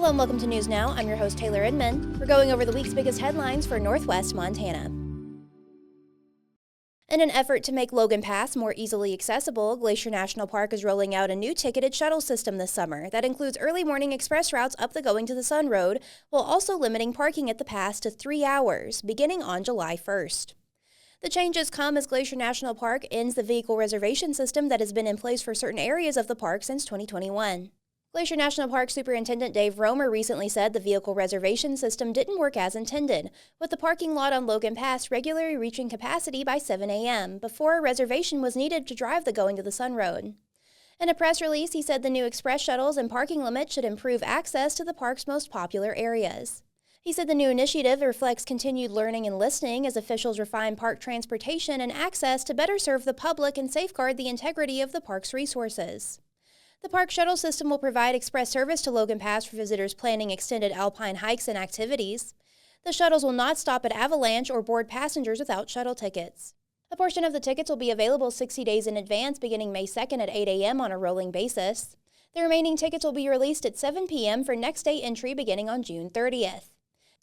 Hello and welcome to News Now. I'm your host, Taylor Inman. We're going over the week's biggest headlines for Northwest Montana. In an effort to make Logan Pass more easily accessible, Glacier National Park is rolling out a new ticketed shuttle system this summer that includes early morning express routes up the Going to the Sun Road, while also limiting parking at the pass to 3 hours, beginning on July 1st. The changes come as Glacier National Park ends the vehicle reservation system that has been in place for certain areas of the park since 2021. Glacier National Park Superintendent Dave Romer recently said the vehicle reservation system didn't work as intended, with the parking lot on Logan Pass regularly reaching capacity by 7 a.m. before a reservation was needed to drive the Going to the Sun Road. In a press release, he said the new express shuttles and parking limits should improve access to the park's most popular areas. He said the new initiative reflects continued learning and listening as officials refine park transportation and access to better serve the public and safeguard the integrity of the park's resources. The park shuttle system will provide express service to Logan Pass for visitors planning extended alpine hikes and activities. The shuttles will not stop at Avalanche or board passengers without shuttle tickets. A portion of the tickets will be available 60 days in advance beginning May 2nd at 8 a.m. on a rolling basis. The remaining tickets will be released at 7 p.m. for next day entry beginning on June 30th.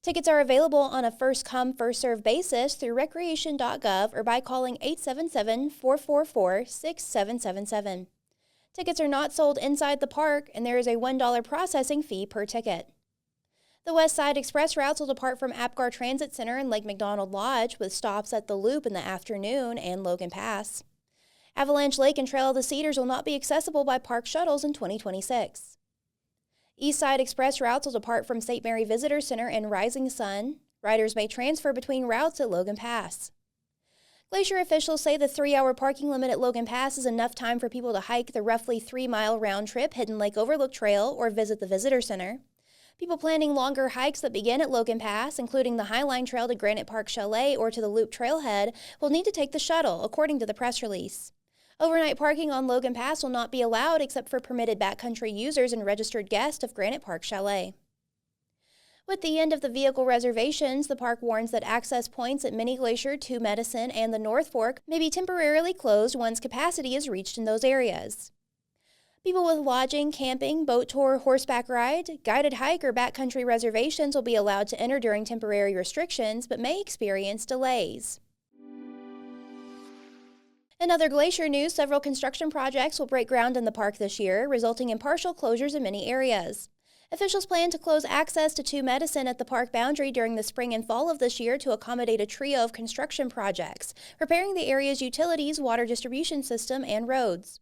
Tickets are available on a first-come, first-served basis through recreation.gov or by calling 877-444-6777. Tickets are not sold inside the park, and there is a $1 processing fee per ticket. The West Side Express routes will depart from Apgar Transit Center and Lake McDonald Lodge, with stops at the Loop in the afternoon and Logan Pass. Avalanche Lake and Trail of the Cedars will not be accessible by park shuttles in 2026. East Side Express routes will depart from St. Mary Visitor Center and Rising Sun. Riders may transfer between routes at Logan Pass. Glacier officials say the 3-hour parking limit at Logan Pass is enough time for people to hike the roughly 3-mile round-trip Hidden Lake Overlook Trail or visit the Visitor Center. People planning longer hikes that begin at Logan Pass, including the Highline Trail to Granite Park Chalet or to the Loop Trailhead, will need to take the shuttle, according to the press release. Overnight parking on Logan Pass will not be allowed except for permitted backcountry users and registered guests of Granite Park Chalet. With the end of the vehicle reservations, the park warns that access points at Mini Glacier, Two Medicine, and the North Fork may be temporarily closed once capacity is reached in those areas. People with lodging, camping, boat tour, horseback ride, guided hike, or backcountry reservations will be allowed to enter during temporary restrictions, but may experience delays. In other Glacier news, several construction projects will break ground in the park this year, resulting in partial closures in many areas. Officials plan to close access to Two Medicine at the park boundary during the spring and fall of this year to accommodate a trio of construction projects, repairing the area's utilities, water distribution system, and roads.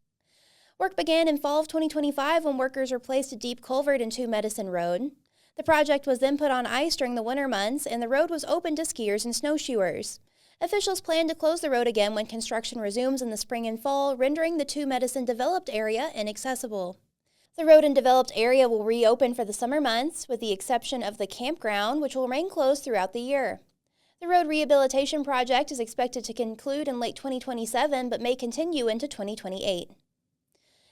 Work began in fall of 2025 when workers replaced a deep culvert in Two Medicine Road. The project was then put on ice during the winter months, and the road was open to skiers and snowshoers. Officials plan to close the road again when construction resumes in the spring and fall, rendering the Two Medicine developed area inaccessible. The road and developed area will reopen for the summer months, with the exception of the campground, which will remain closed throughout the year. The road rehabilitation project is expected to conclude in late 2027, but may continue into 2028.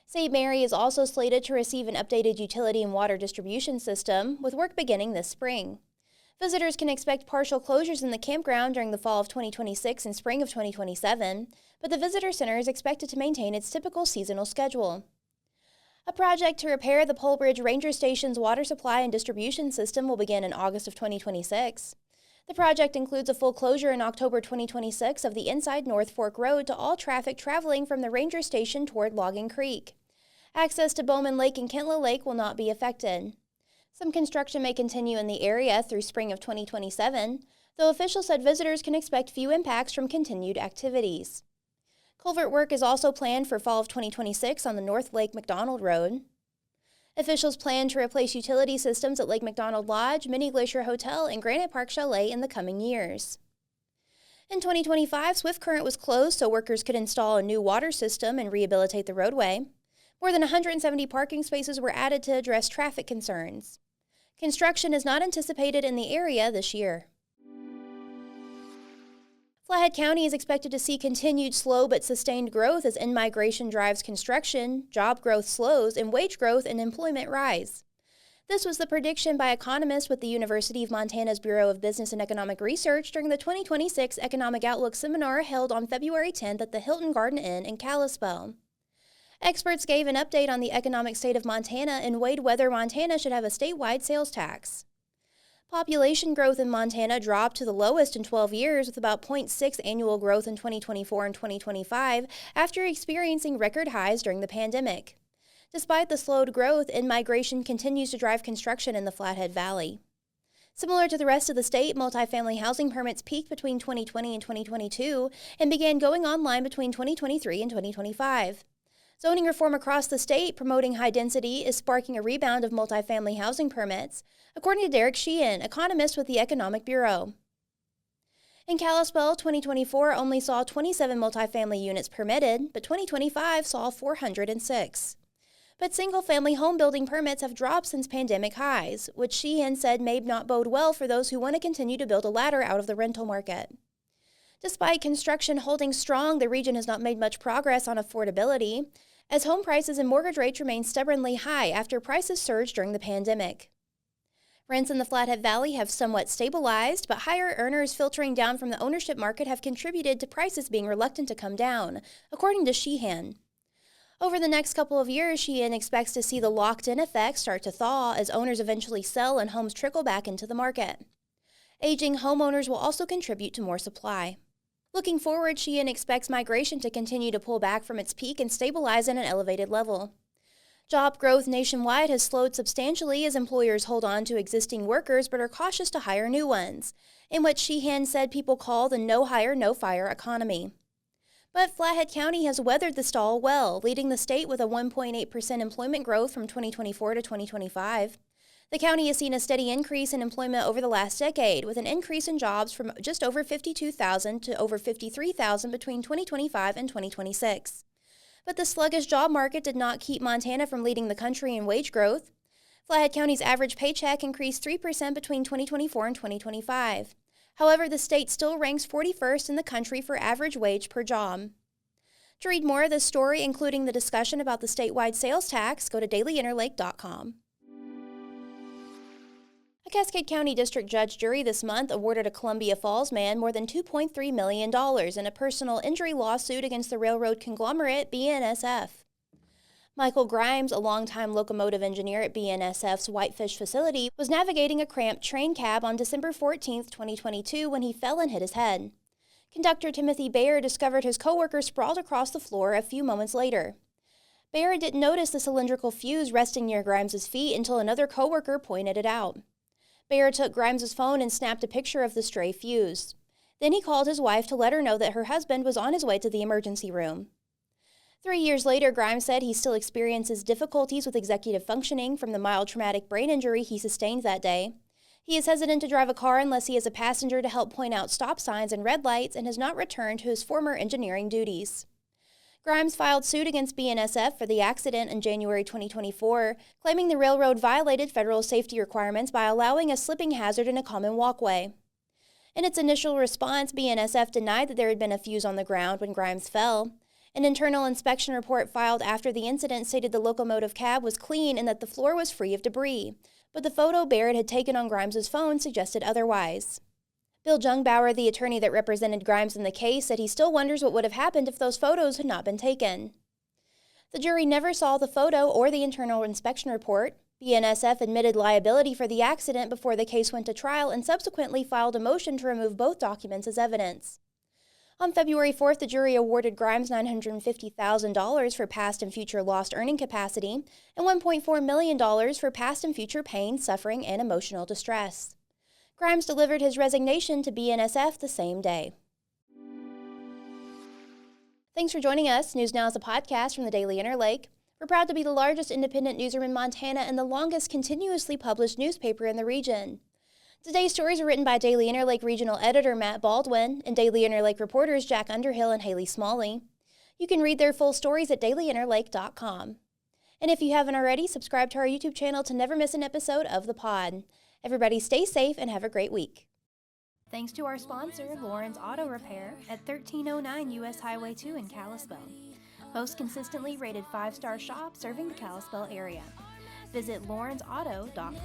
St. Mary is also slated to receive an updated utility and water distribution system, with work beginning this spring. Visitors can expect partial closures in the campground during the fall of 2026 and spring of 2027, but the visitor center is expected to maintain its typical seasonal schedule. A project to repair the Pole Bridge Ranger Station's water supply and distribution system will begin in August of 2026. The project includes a full closure in October 2026 of the inside North Fork Road to all traffic traveling from the Ranger Station toward Logging Creek. Access to Bowman Lake and Kentla Lake will not be affected. Some construction may continue in the area through spring of 2027, though officials said visitors can expect few impacts from continued activities. Culvert work is also planned for fall of 2026 on the North Lake McDonald Road. Officials plan to replace utility systems at Lake McDonald Lodge, Mini Glacier Hotel, and Granite Park Chalet in the coming years. In 2025, Swift Current was closed so workers could install a new water system and rehabilitate the roadway. More than 170 parking spaces were added to address traffic concerns. Construction is not anticipated in the area this year. Flathead County is expected to see continued slow but sustained growth as in-migration drives construction, job growth slows, and wage growth and employment rise. This was the prediction by economists with the University of Montana's Bureau of Business and Economic Research during the 2026 Economic Outlook Seminar held on February 10th at the Hilton Garden Inn in Kalispell. Experts gave an update on the economic state of Montana and weighed whether Montana should have a statewide sales tax. Population growth in Montana dropped to the lowest in 12 years, with about 0.6 annual growth in 2024 and 2025 after experiencing record highs during the pandemic. Despite the slowed growth, in-migration continues to drive construction in the Flathead Valley. Similar to the rest of the state, multifamily housing permits peaked between 2020 and 2022 and began going online between 2023 and 2025. Zoning reform across the state promoting high density is sparking a rebound of multifamily housing permits, according to Derek Sheehan, economist with the Economic Bureau. In Kalispell, 2024 only saw 27 multifamily units permitted, but 2025 saw 406. But single-family home building permits have dropped since pandemic highs, which Sheehan said may not bode well for those who want to continue to build a ladder out of the rental market. Despite construction holding strong, the region has not made much progress on affordability, as home prices and mortgage rates remain stubbornly high after prices surged during the pandemic. Rents in the Flathead Valley have somewhat stabilized, but higher earners filtering down from the ownership market have contributed to prices being reluctant to come down, according to Sheehan. Over the next couple of years, Sheehan expects to see the locked-in effect start to thaw as owners eventually sell and homes trickle back into the market. Aging homeowners will also contribute to more supply. Looking forward, Sheehan expects migration to continue to pull back from its peak and stabilize at an elevated level. Job growth nationwide has slowed substantially as employers hold on to existing workers but are cautious to hire new ones, in what Sheehan said people call the no-hire, no-fire economy. But Flathead County has weathered the stall well, leading the state with a 1.8% employment growth from 2024 to 2025. The county has seen a steady increase in employment over the last decade, with an increase in jobs from just over 52,000 to over 53,000 between 2025 and 2026. But the sluggish job market did not keep Montana from leading the country in wage growth. Flathead County's average paycheck increased 3% between 2024 and 2025. However, the state still ranks 41st in the country for average wage per job. To read more of this story, including the discussion about the statewide sales tax, go to dailyinterlake.com. A Cascade County District Judge jury this month awarded a Columbia Falls man more than $2.3 million in a personal injury lawsuit against the railroad conglomerate BNSF. Michael Grimes, a longtime locomotive engineer at BNSF's Whitefish facility, was navigating a cramped train cab on December 14, 2022, when he fell and hit his head. Conductor Timothy Bayer discovered his coworker sprawled across the floor a few moments later. Bayer didn't notice the cylindrical fuse resting near Grimes's feet until another coworker pointed it out. Bayer took Grimes's phone and snapped a picture of the stray fuse. Then he called his wife to let her know that her husband was on his way to the emergency room. 3 years later, Grimes said he still experiences difficulties with executive functioning from the mild traumatic brain injury he sustained that day. He is hesitant to drive a car unless he has a passenger to help point out stop signs and red lights and has not returned to his former engineering duties. Grimes filed suit against BNSF for the accident in January 2024, claiming the railroad violated federal safety requirements by allowing a slipping hazard in a common walkway. In its initial response, BNSF denied that there had been a fuse on the ground when Grimes fell. An internal inspection report filed after the incident stated the locomotive cab was clean and that the floor was free of debris, but the photo Barrett had taken on Grimes's phone suggested otherwise. Bill Jungbauer, the attorney that represented Grimes in the case, said he still wonders what would have happened if those photos had not been taken. The jury never saw the photo or the internal inspection report. BNSF admitted liability for the accident before the case went to trial and subsequently filed a motion to remove both documents as evidence. On February 4th, the jury awarded Grimes $950,000 for past and future lost earning capacity and $1.4 million for past and future pain, suffering, and emotional distress. Grimes delivered his resignation to BNSF the same day. Thanks for joining us. News Now is a podcast from the Daily Interlake. We're proud to be the largest independent newsroom in Montana and the longest continuously published newspaper in the region. Today's stories are written by Daily Interlake Regional Editor Matt Baldwin and Daily Interlake reporters Jack Underhill and Haley Smalley. You can read their full stories at dailyinterlake.com. And if you haven't already, subscribe to our YouTube channel to never miss an episode of the pod. Everybody stay safe and have a great week. Thanks to our sponsor, Lawrence Auto Repair at 1309 U.S. Highway 2 in Kalispell. Most consistently rated 5-star shop serving the Kalispell area. Visit lawrenceauto.com.